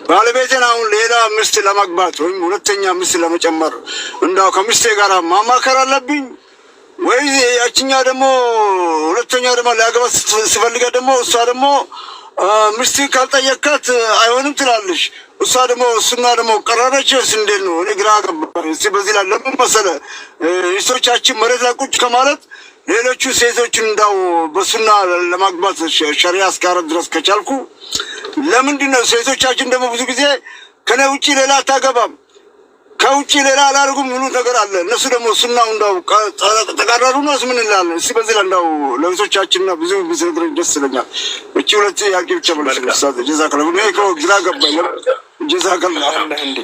ባለቤቴን አሁን ሌላ ሚስት ለማግባት ወይም ሁለተኛ ሚስት ለመጨመር እንዳው ከሚስቴ ጋር ማማከር አለብኝ ወይ? ያቺኛ ደግሞ ሁለተኛ ደግሞ ሊያገባ ስፈልጋ ደግሞ እሷ ደግሞ ሚስት ካልጠየካት አይሆንም ትላለች። እሷ ደግሞ እሱና ደግሞ ቀረረችስ እንዴት ነው? እኔ ግራ ገባኝ። እስቲ በዚህ ላይ ለምን መሰለህ ሚስቶቻችን መሬት ላይ ቁጭ ከማለት ሌሎቹ ሴቶችን እንዳው በሱና ለማግባት ሸሪዓ እስካረድ ድረስ ከቻልኩ ለምንድን ነው ሴቶቻችን ደግሞ ብዙ ጊዜ ከኔ ውጪ ሌላ አታገባም ከውጪ ሌላ አላርጉም ሙሉ ነገር አለ። እነሱ ደግሞ ሱናው እንዳው ተቃራሩ ነው ምን ይላል? እስቲ በዚህ ላይ እንዳው ለብሶቻችንና ብዙ ነገር ደስ ይለኛል። እቺ ሁለት ያቂ ብቻ ማለት ነው። ኡስታዝ ጀዛከላሁ ነው እኮ ግራ ገባኝ። ጀዛከላሁ እንዴ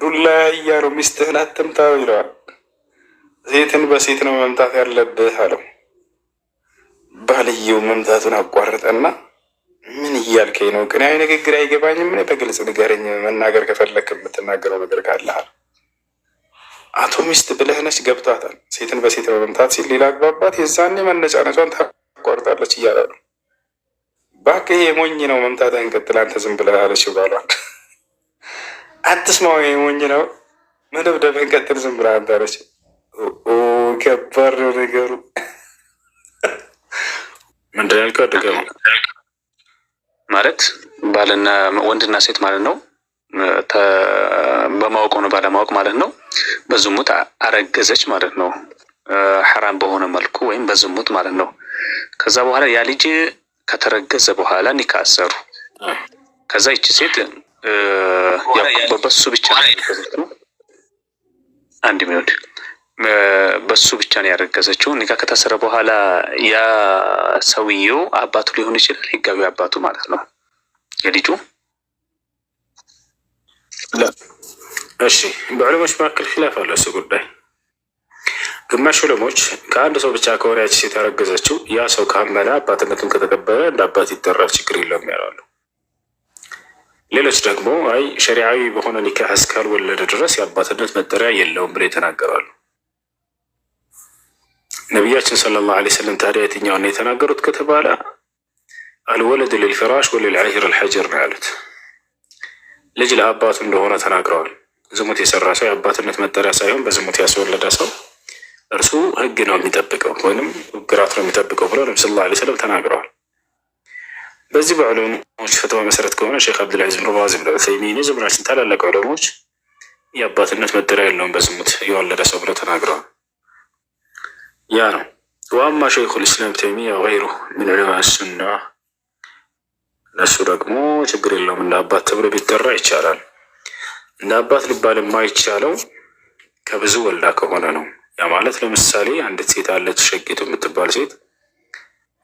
ዱላ ያሮ ሚስትህን አትምታ ይላል። ሴትን በሴት ነው መምታት ያለብህ አለው። ባልየው መምታቱን አቋርጠና ምን እያልከኝ ነው? ግን አይ ንግግር አይገባኝም። ምን በግልጽ ንገረኝ። መናገር ከፈለክ የምትናገረው ነገር ካለ አቶ ሚስት ብለህ ነች ገብቷታል። ሴትን በሴት መምታት ሲል ሌላ አግባባት የዛኔ መነጫነጯን ታቋርጣለች እያለ ነው። እባክህ የሞኝ ነው መምታትህን ቀጥል አንተ ዝም ብለህ አለች ባሏል። አትስማው የሞኝ ነው መደብደብህን ቀጥል ዝም ብለህ አንተ አለች። ከባድ ነው ነገሩ። ምንድን ያልከው አደገ ማለት ባልና ወንድና ሴት ማለት ነው። በማወቅ ነው ባለማወቅ ማለት ነው። በዝሙት አረገዘች ማለት ነው። ሐራም በሆነ መልኩ ወይም በዝሙት ማለት ነው። ከዛ በኋላ ያ ልጅ ከተረገዘ በኋላ ኒካ አሰሩ። ከዛ ይቺ ሴት በሱ ብቻ ነው አንድ ሚኒት በሱ ብቻ ነው ያረገዘችው። ኒካ ከታሰረ በኋላ ያ ሰውየው አባቱ ሊሆን ይችላል፣ ህጋዊ አባቱ ማለት ነው የልጁ። እሺ በዑለሞች መካከል ኺላፍ አለ እሱ ጉዳይ። ግማሽ ዑለሞች ከአንድ ሰው ብቻ ከሆነ ያቺ ሴት ያረገዘችው ያ ሰው ካመነ አባትነቱን ከተቀበለ እንደ አባት ይጠራል፣ ችግር የለውም ያላሉ። ሌሎች ደግሞ አይ ሸሪዓዊ በሆነ ኒካህ እስካልወለደ ድረስ የአባትነት መጠሪያ የለውም ብለው ይተናገራሉ። ነቢያችን ሰለላሁ ዐለይሂ ወሰለም ታዲያ የትኛውን የተናገሩት ከተባለ አልወለድ ሊልፍራሽ ወሊልዓሂር አልሐጀር ነው ያሉት። ልጅ ለአባቱ እንደሆነ ተናግረዋል። ዝሙት የሰራ ሰው የአባትነት መጠሪያ ሳይሆን በዝሙት ያስወለደ ሰው እርሱ ህግ ነው የሚጠብቀው ወይም ግራት ነው የሚጠብቀው ብለው ነብዩ ሰለላሁ ዐለይሂ ወሰለም ተናግረዋል። በዚህ በዑለሞች ፈትዋ መሰረት ከሆነ ሼክ አብዱልዓዚዝ ብን ባዝ ብን ዑሰይሚን ዝምራችን ታላላቅ ዑለሞች የአባትነት መጠሪያ የለውም በዝሙት የወለደ ሰው ብለው ተናግረዋል። ያ ነው። ዋማ ሸይኹል ኢስላም ተይሚያ ወገይሩ ምን ዑለማ ሱና እነሱ ደግሞ ችግር የለውም እንደ አባት ተብሎ ቢጠራ ይቻላል። እንደ አባት ሊባል የማይቻለው ከብዙ ወልዳ ከሆነ ነው። ያ ማለት ለምሳሌ አንዲት ሴት አለች ሸቂቱ የምትባል ሴት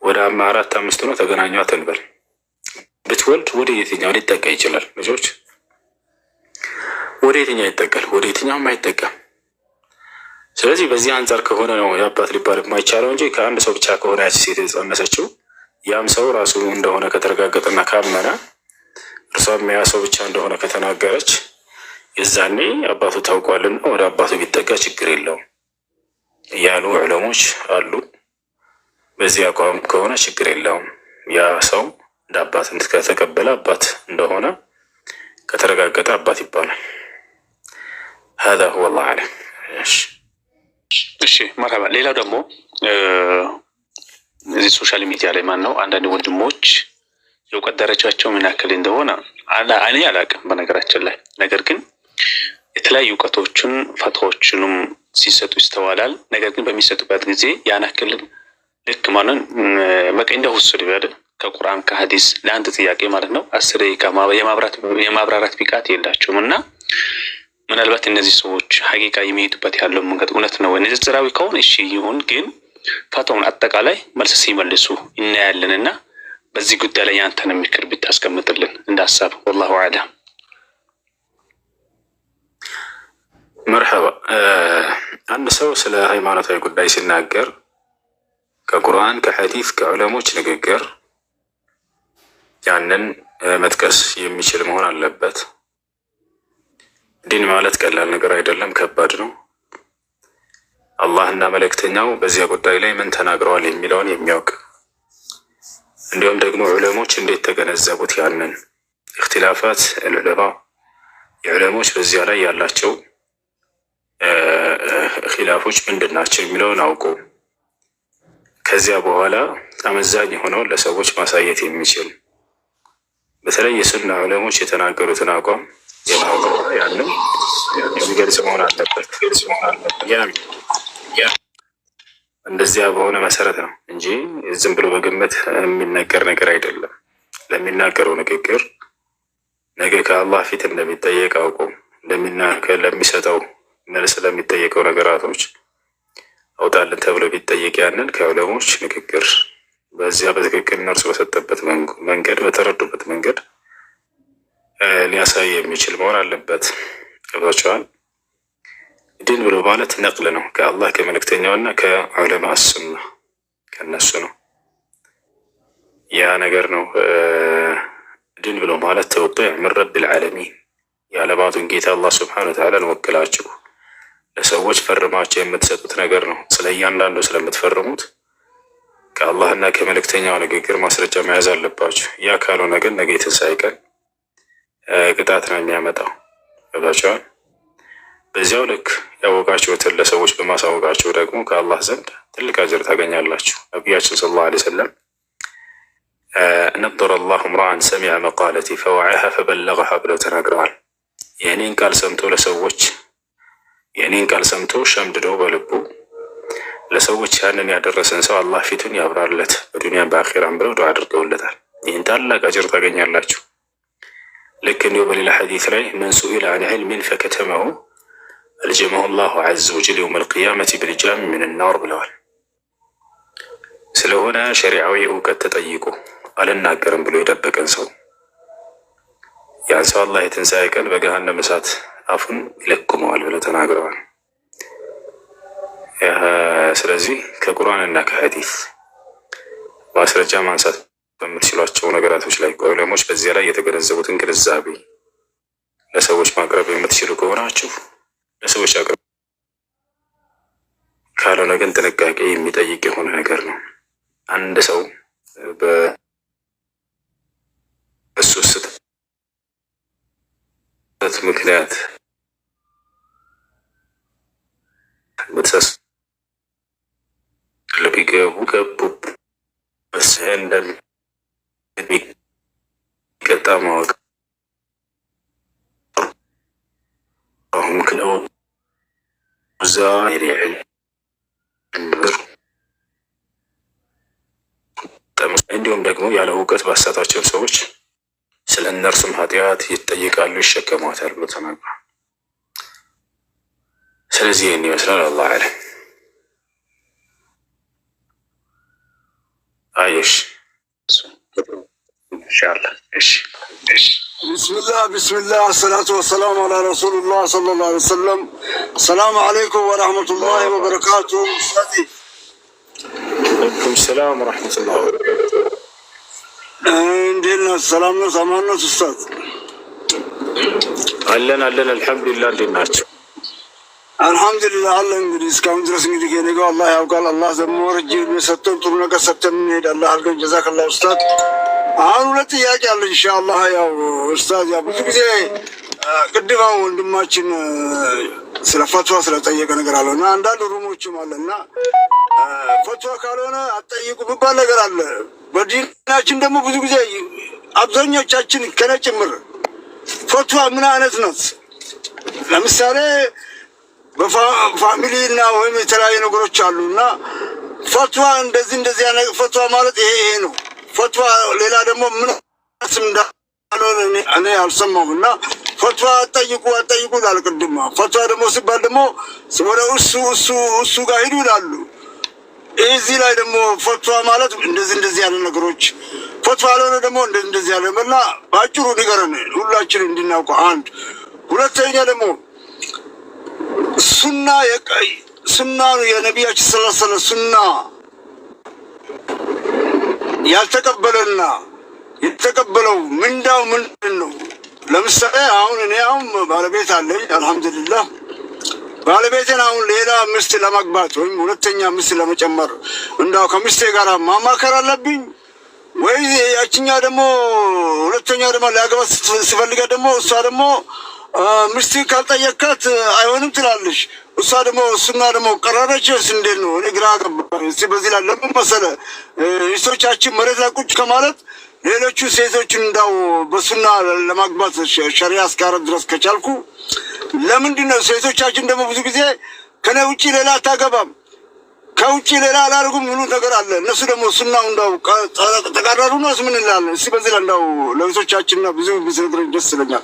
ወደ 4-5 ነው ተገናኟት እንበል። ብትወልድ ወደ የትኛው ሊጠቃ ይችላል? ልጆች ወደ የትኛው ይጠቃል? ወደ የትኛውም አይጠቃም። ስለዚህ በዚህ አንጻር ከሆነ ነው የአባት ሊባል የማይቻለው እንጂ ከአንድ ሰው ብቻ ከሆነ ያቺ ሴት የተጸነሰችው ያም ሰው ራሱ እንደሆነ ከተረጋገጠና ካመነ እርሷም ያ ሰው ብቻ እንደሆነ ከተናገረች የዛኔ አባቱ ታውቋልና ወደ አባቱ ቢጠጋ ችግር የለውም ያሉ ዑለሞች አሉ። በዚህ አቋም ከሆነ ችግር የለውም። ያ ሰው እንደ አባትነት ከተቀበለ አባት እንደሆነ ከተረጋገጠ አባት ይባላል። هذا هو الله أعلم። እሺ መርሐባ። ሌላው ደግሞ እዚህ ሶሻል ሚዲያ ላይ ማን ነው አንዳንድ ወንድሞች የእውቀት ደረጃቸው ምን ያክል እንደሆነ እኔ አላውቅም በነገራችን ላይ። ነገር ግን የተለያዩ እውቀቶችን ፈትዋዎችንም ሲሰጡ ይስተዋላል። ነገር ግን በሚሰጡበት ጊዜ ያን ያክል ልክ ማለት በቃ እንደ ሁሱል ይበል ከቁርአን ከሐዲስ ለአንድ ጥያቄ ማለት ነው 10 የማብራራት ብቃት የላቸውም። እና ምናልባት እነዚህ ሰዎች ሐቂቃ የሚሄዱበት ያለው መንገድ እውነት ነው ወይ ንጽጽራዊ ከሆነ እሺ ይሁን፣ ግን ፈትዋውን አጠቃላይ መልስ ሲመልሱ እናያለንና በዚህ ጉዳይ ላይ ያንተን ምክር ብታስቀምጥልን እንደ ሐሳብ። والله اعلم። መርሐባ። አንድ ሰው ስለ ሃይማኖታዊ ጉዳይ ሲናገር ከቁርአን ከሐዲስ ከዑለሞች ንግግር ያንን መጥቀስ የሚችል መሆን አለበት። ዲን ማለት ቀላል ነገር አይደለም፣ ከባድ ነው። አላህና መልእክተኛው በዚያ ጉዳይ ላይ ምን ተናግረዋል የሚለውን የሚያውቅ እንዲሁም ደግሞ ዑለሞች እንዴት ተገነዘቡት ያንን እክትላፋት ዑለማ የዑለሞች በዚያ ላይ ያላቸው ኺላፎች ምንድን ናቸው የሚለውን አውቆ ከዚያ በኋላ አመዛኝ የሆነውን ለሰዎች ማሳየት የሚችል በተለይ የሱና ዑለሞች የተናገሩትን አቋም ያንን የሚገልጽ መሆን አለበት። እንደዚያ በሆነ መሰረት ነው እንጂ ዝም ብሎ በግምት የሚነገር ነገር አይደለም። ለሚናገረው ንግግር ነገ ከአላህ ፊት እንደሚጠየቅ አውቆ ለሚሰጠው መልስ ለሚጠየቀው ነገራቶች አውጣልን ተብሎ ቢጠየቅ ያንን ከዑለሞች ንግግር በዚያ በትክክል እነርሱ በሰጠበት መንገድ በተረዱበት መንገድ ሊያሳይ የሚችል መሆን አለበት። ገብቷቸዋል። ዲን ብሎ ማለት ነቅል ነው ከአላህ ከመልእክተኛውና ከዑለማ ሱና ከነሱ ነው። ያ ነገር ነው ዲን ብሎ ማለት ተወጡዕ ምን ረቢል ዓለሚን የዓለማቱን ጌታ አላህ ሱብሓነሁ ወተዓላን ወክላችሁ ለሰዎች ፈርማቸው የምትሰጡት ነገር ነው። ስለ እያንዳንዱ ስለምትፈርሙት ከአላህና ከመልእክተኛው ንግግር ማስረጃ መያዝ አለባችሁ። ያ ካልሆነ ግን ነገ የትንሣኤ ቀን ቅጣት ነው የሚያመጣው። ገብቷችኋል? በዚያው ልክ ያወቃችሁትን ለሰዎች በማሳወቃችሁ ደግሞ ከአላህ ዘንድ ትልቅ አጅር ታገኛላችሁ። ነቢያችን ሰለላሁ ዐለይሂ ወሰለም ነضረ አላሁ ምርአን ሰሚዐ መቃለቲ ፈወዐሃ ፈበለገሃ ብለው ተናግረዋል። የእኔን ቃል ሰምቶ ለሰዎች የእኔን ቃል ሰምቶ ሸምድዶ በልቡ ለሰዎች ያንን ያደረሰን ሰው አላህ ፊቱን ያብራለት በዱንያም በአኺራም ብለው ዱዓ አድርገውለታል። ይህን ታላቅ አጅር ታገኛላችሁ። ልክ እንዲሁ በሌላ ሐዲስ ላይ መን ሱኢለ ዐን ዒልሚን ፈከተመሁ አልጀመሁ ላሁ ዐዘ ወጀል የውመል ቂያመቲ ቢልጃሚ ሚነ ናር ብለዋል። ስለሆነ ሸሪዓዊ እውቀት ተጠይቆ አልናገርም ብሎ የደበቀን ሰው ያን ሰው አላህ የትንሣኤ ቀን በገሃነም እሳት አፉን ይለቁመዋል ብለው ተናግረዋል። ስለዚህ ከቁርአን እና ከሐዲስ ማስረጃ ማንሳት በምትችሏቸው ነገራቶች ላይ ዑለሞች በዚያ ላይ የተገነዘቡትን ግንዛቤ ለሰዎች ማቅረብ የምትችሉ ከሆናችሁ ለሰዎች አቅርቡ። ካልሆነ ግን ጥንቃቄ የሚጠይቅ የሆነ ነገር ነው። አንድ ሰው በእሱ ስህተት ምክንያት ገቡ በስህ እንደሚቀጣ ማወቅ አሁን ክለው እዛ እንዲሁም ደግሞ ያለ እውቀት ባሳታቸው ሰዎች ስለ እነርሱም ኃጢአት ይጠይቃሉ፣ ይሸከሟታል ብሎ ተናግሯል። ስለዚህ ይህን ይመስላል። አላህ አለም። አየሽ ኢንሻአላህ። እሺ ቢስሚላህ አሰላቱ ወሰላሙ አላ ረሱሉላህ ሰለላሁ ዐለይሂ ወሰለም። ሰላም አለይኩም ወራህመቱላሂ ወበረካቱ። ወአለይኩም ሰላም ወራህመቱላሂ ወበረካቱ። እንዴት ነህ? ሰላም ነው? ሰማን ነው? ኡስታዝ አለን አልሐምዱሊላህ። እንዴት ናቸው? አልሐምዱሊላህ አለ። እንግዲህ እስካሁን ድረስ እንግዲህ ከኔ ጋር አላህ ያውቃል። አላህ ደግሞ ረጅ ሰጥቶን ጥሩ ነገር ሰጥተን እንሄዳለን አድርገን ጀዛከላህ ኡስታዝ። አሁን ሁለት ጥያቄ አለ ኢንሻአላህ። ያው ኡስታዝ ያው ብዙ ጊዜ ቅድም ወንድማችን ስለ ፈትዋ ስለጠየቀ ነገር አለ እና አንዳንድ ሩሞችም አለና ፈትዋ ካልሆነ አትጠይቁ የሚባል ነገር አለ። በዲናችን ደግሞ ብዙ ጊዜ አብዛኞቻችን ከነ ጭምር ፈትዋ ምን አይነት ናት? ለምሳሌ በፋሚሊ እና ወይም የተለያዩ ነገሮች አሉ እና ፈትዋ እንደዚህ ያለ ፈትዋ ማለት ይሄ ነው ፈትዋ። ሌላ ደግሞ ምን ስም እንዳልሆነ እኔ አልሰማሁም እና ፈትዋ አትጠይቁ ይላል ቅድማ። ፈትዋ ደግሞ ሲባል ደግሞ ወደ እሱ ጋር ሂዱ ይላሉ። እዚህ ላይ ደግሞ ፈትዋ ማለት እንደዚህ ያለ ነገሮች ፈትዋ አልሆነ ደግሞ እንደዚህ ያለ መላ በአጭሩ ንገረን ሁላችን እንድናውቀው። አንድ ሁለተኛ ደግሞ ሱና የነቢያችን ሰለላሁ ዐለይሂ ወሰለም ሱና ያልተቀበለና የተቀበለው ምንዳው ምንድን ነው? ለምሳሌ እኔ ባለቤት አለኝ አልሐምዱሊላህ። ባለቤቴን አሁን ሌላ ሚስት ለማግባት ወይም ሁለተኛ ሚስት ለመጨመር እንዳው ከሚስቴ ጋር ማማከር አለብኝ ወይ ያችኛ ደግሞ ሁለተኛ ደግሞ ሊያገባ ስፈልጋ ደግሞ እሷ ደግሞ ሚስት ካልጠየካት አይሆንም ትላለች። እሷ ደግሞ እሱና ደግሞ ቀረረችስ እንዴት ነው? እኔ ግራ ገባኝ። እስቲ በዚህ ላይ ለምን መሰለህ ሚስቶቻችን መሬት ላይ ቁጭ ከማለት ሌሎቹ ሴቶችን እንዳው በሱና ለማግባት ሸሪያ እስካረድ ድረስ ከቻልኩ ለምንድን ነው ሴቶቻችን ደግሞ ብዙ ጊዜ ከኔ ውጪ ሌላ አታገባም ከውጪ ሌላ አላደርጉም ሙሉ ነገር አለ። እነሱ ደግሞ ሱናው እንዳው ተቃረሩ ነው ምን እንላለን? እስቲ በዚህ ላይ እንዳው ለቤቶቻችንና ብዙ ቢሰግር ደስ ይለኛል።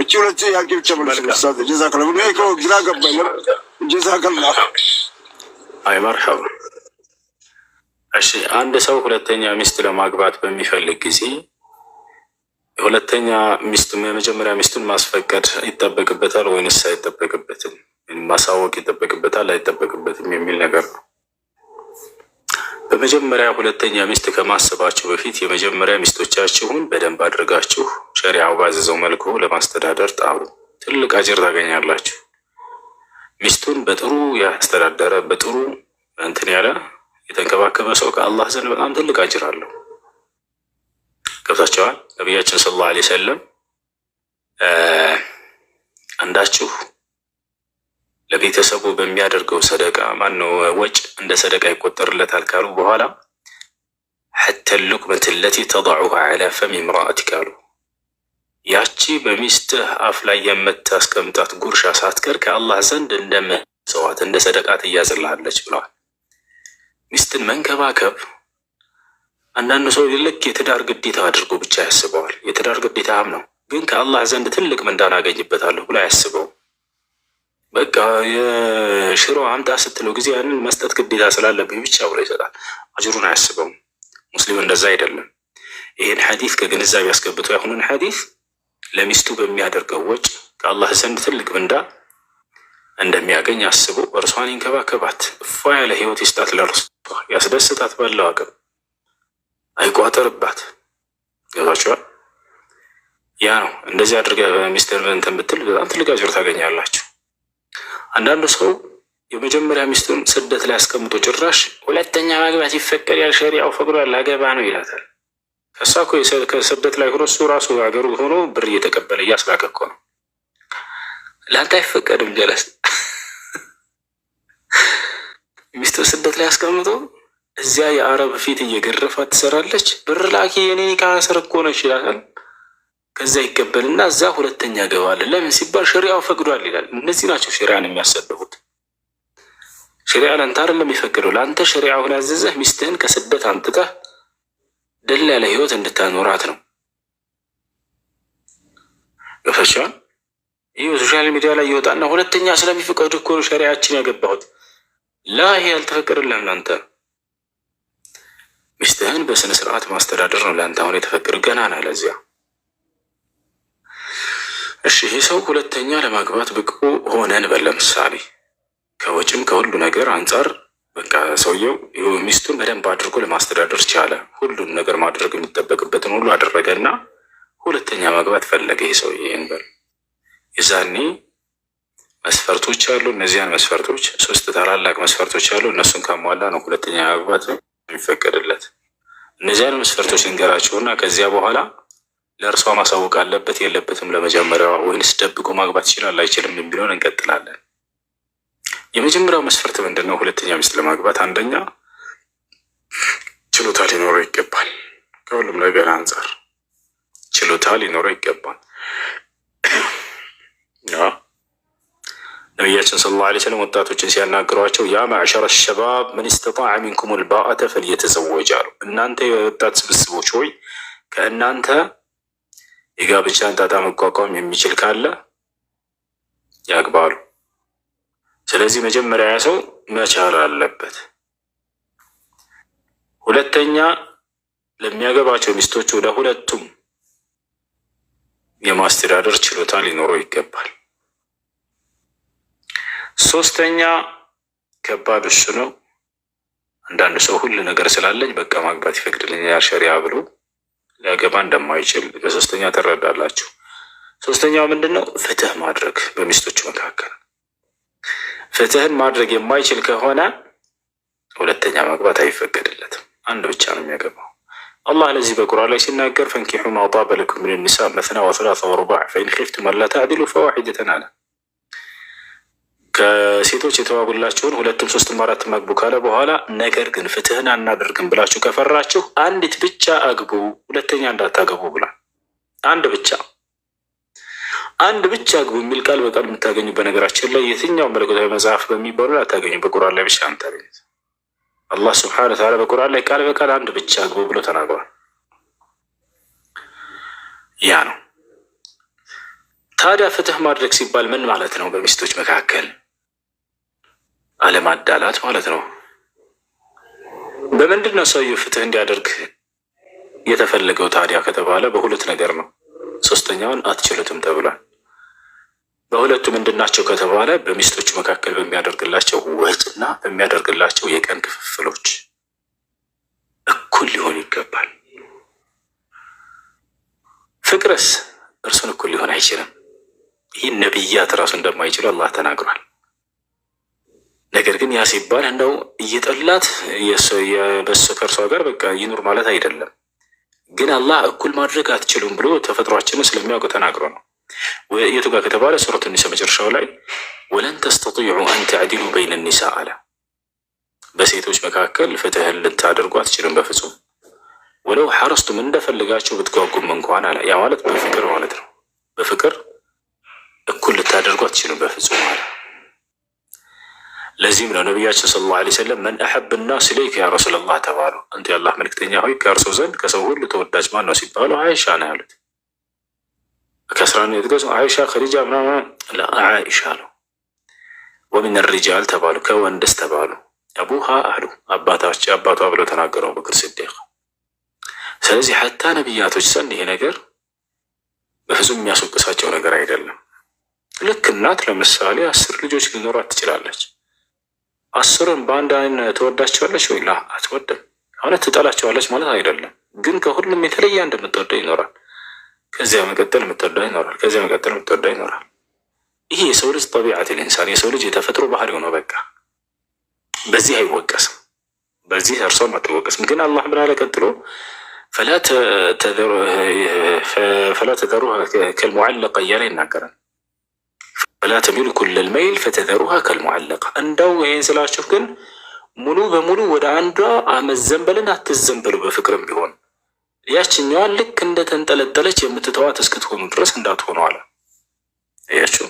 እቺ ሁለት ያቂ ብቻ ማለት ነው። ጀዛከላሁ ነው እኮ ግራ ገባኝ። ጀዛከላሁ አይ መርሐባ። እሺ አንድ ሰው ሁለተኛ ሚስት ለማግባት በሚፈልግ ጊዜ ሁለተኛ ሚስት የመጀመሪያ ሚስቱን ማስፈቀድ ይጠበቅበታል ወይንስ አይጠበቅበትም? ማሳወቅ ይጠበቅበታል አይጠበቅበትም የሚል ነገር ነው። በመጀመሪያ ሁለተኛ ሚስት ከማሰባችሁ በፊት የመጀመሪያ ሚስቶቻችሁን በደንብ አድርጋችሁ ሸሪዓው ባዘዘው መልኩ ለማስተዳደር ጣሩ። ትልቅ አጅር ታገኛላችሁ። ሚስቱን በጥሩ ያስተዳደረ በጥሩ እንትን ያለ የተንከባከበ ሰው ከአላህ ዘንድ በጣም ትልቅ አጅር አለው። ገብታችኋል? ነቢያችን ሰለላሁ ዐለይሂ ወሰለም አንዳችሁ ለቤተሰቡ በሚያደርገው ሰደቃ ማነው ወጭ እንደ ሰደቃ ይቆጠርለታል ካሉ በኋላ ሐተ ሉቅመት ለቲ ተضعها على فم امرأتك ካሉ ያቺ በሚስትህ አፍ ላይ የምታስቀምጣት ጉርሻ ሳትቀር ከአላህ ዘንድ እንደ መስዋዕት እንደ ሰደቃ ትያዝልሃለች ብለዋል። ሚስትን መንከባከብ አንዳንድ ሰው ልክ የትዳር ግዴታ አድርጎ ብቻ ያስበዋል። የትዳር ግዴታም ነው፣ ግን ከአላህ ዘንድ ትልቅ ምንዳን አገኝበታለሁ ብሎ አያስበውም። በቃ የሽሮ አምጣ ስትለው ጊዜ ያንን መስጠት ግዴታ ስላለብኝ ብቻ ብሎ ይሰጣል። አጅሩን አያስበውም። ሙስሊም እንደዛ አይደለም። ይህን ሐዲስ ከግንዛቤ ያስገብቶ ያሁንን ሐዲስ ለሚስቱ በሚያደርገው ወጭ ከአላህ ዘንድ ትልቅ ምንዳ እንደሚያገኝ አስቦ እርሷን ይንከባከባት፣ እፏ ያለ ህይወት ይስጣት፣ ለእርሷ ያስደስታት፣ ባለው አቅም አይቋጠርባት። ገባችኋል? ያ ነው። እንደዚህ አድርገህ ሚስትህን እንትን ብትል በጣም ትልቅ አጅር ታገኛላችሁ። አንዳንዱ ሰው የመጀመሪያ ሚስቱን ስደት ላይ አስቀምጦ ጭራሽ ሁለተኛ ማግባት ይፈቀዳል ሸሪዓው ፈቅዷል ላገባ ነው ይላታል። ከሳ እኮ ከስደት ላይ ሆኖ እሱ ራሱ ሀገሩ ሆኖ ብር እየተቀበለ እያስላከ እኮ ነው። ለአንተ አይፈቀድም። ጀለስ ሚስቱ ስደት ላይ አስቀምጦ እዚያ የአረብ ፊት እየገረፋት ትሰራለች። ብር ላኪ የኔ ካሰር እኮ ነች ይላታል። ከዛ ይቀበልና እዛ ሁለተኛ ገባለ። ለምን ሲባል ሸሪዓው ፈቅዷል ይላል። እነዚህ ናቸው ሸሪዓን የሚያሰድቡት። ሸሪዓ ለአንተ አይደለም የሚፈቅደው። ለአንተ ሸሪዓውን ያዘዘህ ሚስትህን ከስደት አምጥተህ ደል ያለ ህይወት እንድታኖራት ነው። ገፈሻል። ይህ ሶሻል ሚዲያ ላይ ይወጣና ሁለተኛ ስለሚፈቀዱ እኮ ሸሪዓችን ያገባሁት። ላ ይሄ ያልተፈቀደልህም ለአንተ። ሚስትህን በስነ ስርዓት ማስተዳደር ነው ለአንተ አሁን የተፈቀደ ገና ነህ ለዚያ። እሺ ይህ ሰው ሁለተኛ ለማግባት ብቁ ሆነን ለምሳሌ ከወጭም ከሁሉ ነገር አንጻር በቃ ሰውየው ሚስቱን በደንብ አድርጎ ለማስተዳደር ቻለ። ሁሉን ነገር ማድረግ የሚጠበቅበትን ሁሉ አደረገና ሁለተኛ ማግባት ፈለገ። ይህ ሰው ይህን በል የዛኔ መስፈርቶች አሉ። እነዚያን መስፈርቶች 3 ታላላቅ መስፈርቶች አሉ። እነሱን ካሟላ ነው ሁለተኛ ማግባት የሚፈቀድለት። እነዚያን መስፈርቶች ልንገራቸውና ከዚያ በኋላ ለእርሷ ማሳወቅ አለበት የለበትም፣ ለመጀመሪያዋ ወይንስ ደብቆ ማግባት ይችላል አይችልም የሚለውን እንቀጥላለን። የመጀመሪያው መስፈርት ምንድን ነው? ሁለተኛ ሚስት ለማግባት አንደኛ ችሎታ ሊኖረው ይገባል። ከሁሉም ነገር አንጻር ችሎታ ሊኖረው ይገባል። ነቢያችን ሰለላሁ ዐለይሂ ወሰለም ወጣቶችን ሲያናግሯቸው ያ ማዕሸረ ሸባብ መን ስተጣዐ ሚንኩም ልባአተ ፈልየተዘወጅ አሉ። እናንተ የወጣት ስብስቦች ሆይ ከእናንተ የጋብቻን ጣጣ መቋቋም የሚችል ካለ ያግባሉ። ስለዚህ መጀመሪያ ሰው መቻል አለበት። ሁለተኛ ለሚያገባቸው ሚስቶች ወደ ሁለቱም የማስተዳደር ችሎታ ሊኖረው ይገባል። ሶስተኛ ከባድ እሱ ነው። አንዳንድ ሰው ሁሉ ነገር ስላለኝ በቃ ማግባት ይፈቅድልኛል ሸሪያ ብሎ ሊያገባ እንደማይችል በሶስተኛ ትረዳላችሁ። ሶስተኛው ምንድን ነው? ፍትህ ማድረግ በሚስቶች መካከል። ፍትህን ማድረግ የማይችል ከሆነ ሁለተኛ ማግባት አይፈቀድለትም። አንድ ብቻ ነው የሚያገባው። አላህ ለዚህ በቁርአን ላይ ሲናገር ፈንኪሑ ማ ጣበ ለኩም ሚነ ኒሳ መስና ወሰላሰ ወሩባዕ ፈኢን ኺፍቱም አላ ተዕዲሉ ፈዋሒደተን አለ። ከሴቶች የተዋቡላችሁን ሁለትም ሶስትም አራትም አግቡ ካለ በኋላ ነገር ግን ፍትህን አናደርግም ብላችሁ ከፈራችሁ አንዲት ብቻ አግቡ፣ ሁለተኛ እንዳታገቡ ብሏል። አንድ ብቻ አግቡ የሚል ቃል በቃል የምታገኙ በነገራችን ላይ የትኛው መለኮታዊ መጽሐፍ በሚባሉ ላይ አታገኙ። በቁርአን ላይ ብቻ የምታገኙት አላህ ስብሐነሁ ወተዓላ በቁርአን ላይ ቃል በቃል አንድ ብቻ አግቡ ብሎ ተናግሯል። ያ ነው። ታዲያ ፍትህ ማድረግ ሲባል ምን ማለት ነው? በሚስቶች መካከል አለማዳላት ማለት ነው። በምንድን ነው ሰውየው ፍትህ እንዲያደርግ የተፈለገው ታዲያ ከተባለ በሁለት ነገር ነው። ሶስተኛውን አትችሉትም ተብሏል። በሁለቱ ምንድናቸው ከተባለ በሚስቶቹ መካከል በሚያደርግላቸው ወጪና በሚያደርግላቸው የቀን ክፍፍሎች እኩል ሊሆን ይገባል። ፍቅርስ እርሱን እኩል ሊሆን አይችልም። ይህ ነቢያት ራሱ እንደማይችሉ አላህ ተናግሯል። ነገር ግን ያ ሲባል እንደው እየጠላት በሱ ከእርሷ ጋር በቃ ይኑር ማለት አይደለም። ግን አላህ እኩል ማድረግ አትችሉም ብሎ ተፈጥሯችንን ስለሚያውቅ ተናግሮ ነው። የቱ ጋር ከተባለ ሱረቱ ኒሳ መጨረሻው ላይ ወለን ተስተጢዑ አን ተዕዲሉ በይነ ኒሳ አለ። በሴቶች መካከል ፍትህን ልታደርጉ አትችሉም በፍጹም ወለው ሐረስቱም እንደፈልጋችሁ ብትጓጉም እንኳን አለ። ያ ማለት በፍቅር ማለት ነው። በፍቅር እኩል ልታደርጉ አትችሉም በፍጹም አለ። ለዚህም ነው ነቢያችን ሰለላሁ ዐለይሂ ወሰለም መን አሐበ ናስ ኢለይከ ያ ረሱለላህ ተባሉ። አንተ የአላህ መልክተኛ ሆይ ከእርሶ ዘንድ ከሰው ሁሉ ተወዳጅ ማን ነው ሲባሉ አይሻ ነው ያሉት። ከስራ ነው የተገዙ አይሻ፣ ኸዲጃ ምናምን አይሻ ነው። ወሚን ሪጃል ተባሉ፣ ከወንድስ ተባሉ አቡሃ አሉ፣ አባቷ ብለው ተናገረው አቡበክር ሲዲቅ። ስለዚህ ሐታ ነቢያቶች ዘንድ ይሄ ነገር በፍጹም የሚያስወቅሳቸው ነገር አይደለም። ልክ እናት ለምሳሌ 10 ልጆች ሊኖሯት ትችላለች። 10ን በአንድ አይን ትወዳቸዋለች ወይ? አትወድም። አሁን ትጠላቸዋለች ማለት አይደለም፣ ግን ከሁሉም የተለየ እንደምትወደው ይኖራል። ከዚያ መቀጠል የምትወደው ይኖራል። ከዚያ መቀጠል የምትወደው ይኖራል። ይሄ የሰው ልጅ ጠቢዓት ልኢንሳን፣ የሰው ልጅ የተፈጥሮ ባህሪው ነው። በቃ በዚህ አይወቀስም፣ በዚህ እርሷም አትወቀስም። ግን አላህ ምን አለ ቀጥሎ? ፈላ ተዘሩሃ ከልሙዓለቀ እያለ ይናገራል። ፈላ ተሚሉ ኩለል መይል ፈተዘሩሃ ከልሙዓለቀ። እንደው ይህን ስላችሁ ግን ሙሉ በሙሉ ወደ አንዷ አመዘንበልን አትዘንበሉ፣ በፍቅርም ቢሆን ያችኛዋን ልክ እንደተንጠለጠለች የምትተዋት እስክትሆኑ ድረስ እንዳትሆኑ አለ። እያችሁ።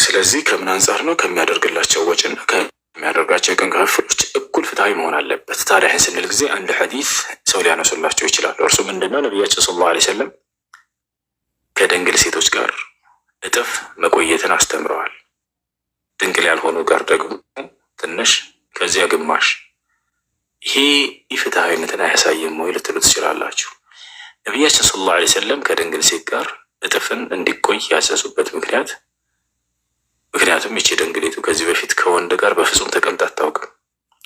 ስለዚህ ከምን አንጻር ነው? ከሚያደርግላቸው ወጪና ከሚያደርጋቸው የቀን ክፍፍሎች እኩል ፍትሃዊ መሆን አለበት። ታዲያ ይህን ስንል ጊዜ አንድ ሐዲስ ሰው ሊያነሱላቸው ይችላሉ። እርሱ ምንድነው? ነቢያችን ሰለላሁ ዐለይሂ ወሰለም ከድንግል ሴቶች ጋር እጥፍ መቆየትን አስተምረዋል። ድንግል ያልሆኑ ጋር ደግሞ ትንሽ፣ ከዚያ ግማሽ። ይሄ ኢፍትሃዊነትን አያሳይም ወይ ልትሉ ትችላላችሁ። ነቢያችን ሰለላሁ ዐለይሂ ወሰለም ከድንግል ሴት ጋር እጥፍን እንዲቆይ ያዘዙበት ምክንያቱም ይቺ ድንግሊቱ ከዚህ በፊት ከወንድ ጋር በፍጹም ተቀምጣ አታውቅም።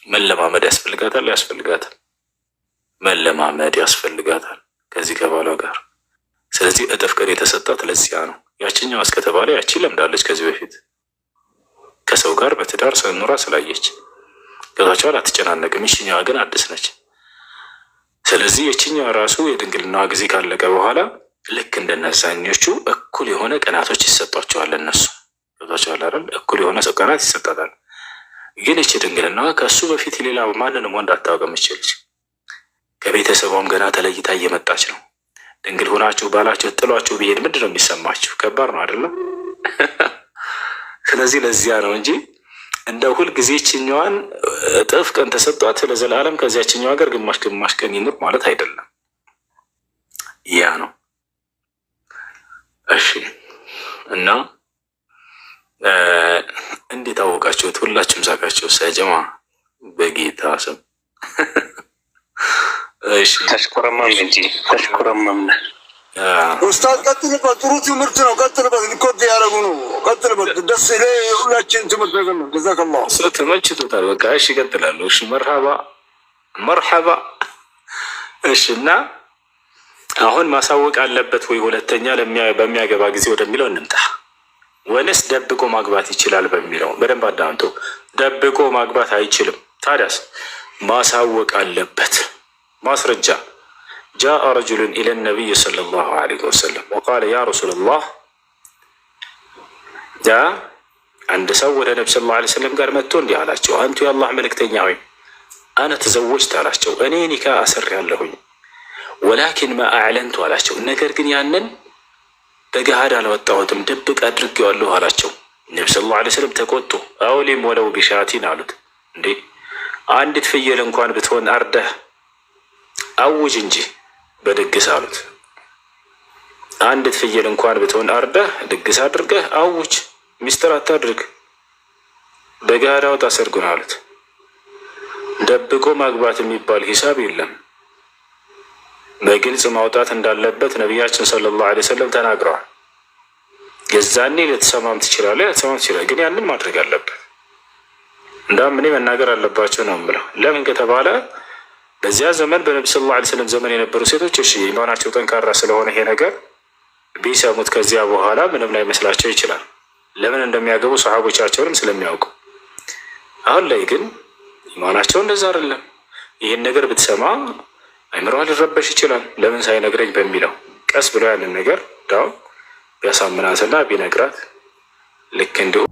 መለማመድ ያስፈልጋታል። መለማመድ ያስፈልጋታል ከዚህ ከባሏ ጋር። ስለዚህ እጥፍ ቀን የተሰጣት ለዚያ ነው። ያችኛው እስከተባለ ያቺ ለምዳለች ከዚህ በፊት ከሰው ጋር በትዳር ኑራ ስላየች ገብታችኋል፣ አትጨናነቅም። ይችኛዋ ግን አዲስ ነች። ስለዚህ የችኛዋ ራሱ የድንግልናዋ ጊዜ ካለቀ በኋላ ልክ እንደነዛኞቹ እኩል የሆነ ቀናቶች ይሰጧቸዋል። እነሱ ገብታችኋል አይደል? እኩል የሆነ ቀናት ይሰጣታል። ግን ይቺ ድንግልናዋ ከእሱ በፊት ሌላ ማንንም ወንድ አታውቅም። ይችልች ከቤተሰቧም ገና ተለይታ እየመጣች ነው። ድንግል ሆናችሁ ባላችሁ ጥሏችሁ ቢሄድ ምንድን ነው የሚሰማችሁ? ከባድ ነው አይደለም? ስለዚህ ለዚያ ነው እንጂ እንደ ሁል ጊዜ ችኛዋን እጥፍ ቀን ተሰጧት ለዘላለም ከዚያችኛዋ ጋር ግማሽ ቀን ይኑር ማለት አይደለም። ያ ነው። እሺ። እና እንዴት አወቃችሁት? ሁላችሁም ሳቃችሁ ሰጀማ በጌታ ስም። እሺ ተሽኮረመም እንጂ ተሽኮረመም ኡስታዝ ቀጥልበት። ጥሩ ትምህርት ነው። ቀጥልበት። ሊኮድ ያደረጉ ነው። ቀጥልበት። ደስ ይለኝ። ሁላችን ትምህርት ነገር ነው። ጀዛከላሁ ሰው ተመችቶታል። በቃ እሺ እቀጥላለሁ። እሺ መርሐባ። እሺ። እና አሁን ማሳወቅ አለበት ወይ ሁለተኛ በሚያገባ ጊዜ ወደሚለው እንምጣ። ወንስ ደብቆ ማግባት ይችላል በሚለው በደንብ አዳምጡ። ደብቆ ማግባት አይችልም። ታዲያስ ማሳወቅ አለበት። ማስረጃ ጃአ ረጁሉን ኢለ ነቢይ ሰለላሁ ዐለይሂ ወሰለም ወቃለ ያ ረሱለላህ አንድ ሰው ወደ ነቢ ሰለላሁ ዐለይሂ ወሰለም ጋር መጥቶ እንዲህ አላቸው፣ አንቱ የአላህ መልእክተኛ ሆይ አነ ተዘወጅት አላቸው፣ እኔ ኒካ አስሬያለሁኝ። ወላኪን ማ አዕለንቱ አላቸው፣ ነገር ግን ያንን በገሃድ አላወጣሁትም ድብቅ አድርጌዋለሁ አላቸው። ነቢ ሰለላሁ ዐለይሂ ወሰለም ተቆጡ። አውሊም ወለው ቢሻቲን አሉት፣ እንዴ አንዲት ፍየል እንኳን ብትሆን አርደህ አውጅ እንጂ በድግስ አሉት። አንዲት ፍየል እንኳን ብትሆን አርደህ ድግስ አድርገህ አውጅ፣ ሚስጥር አታድርግ፣ በገሃድ አውጣ ሰርጉን አሉት። ደብቆ ማግባት የሚባል ሂሳብ የለም። በግልጽ ማውጣት እንዳለበት ነቢያችን ሰለላሁ ዐለይሂ ወሰለም ተናግረዋል። የዛኔ ልትሰማም ትችላለህ፣ ልትሰማም ትችላለህ፣ ግን ያንን ማድረግ አለበት። እንዳውም እኔ መናገር አለባቸው ነው የምለው። ለምን ከተባለ በዚያ ዘመን በነቢ ሰለላሁ ዐለይሂ ወሰለም ዘመን የነበሩ ሴቶች እሺ ኢማናቸው ጠንካራ ስለሆነ ይሄ ነገር ቢሰሙት ከዚያ በኋላ ምንም ላይ መስላቸው ይችላል። ለምን እንደሚያገቡ ሰሃቦቻቸውንም ስለሚያውቁ። አሁን ላይ ግን ኢማናቸው እንደዛ አይደለም። ይህን ነገር ብትሰማ አይምሮዋ ሊረበሽ ይችላል። ለምን ሳይነግረኝ በሚለው ቀስ ብሎ ያንን ነገር ዳው ቢያሳምናትና ቢነግራት ልክ እንዲሁ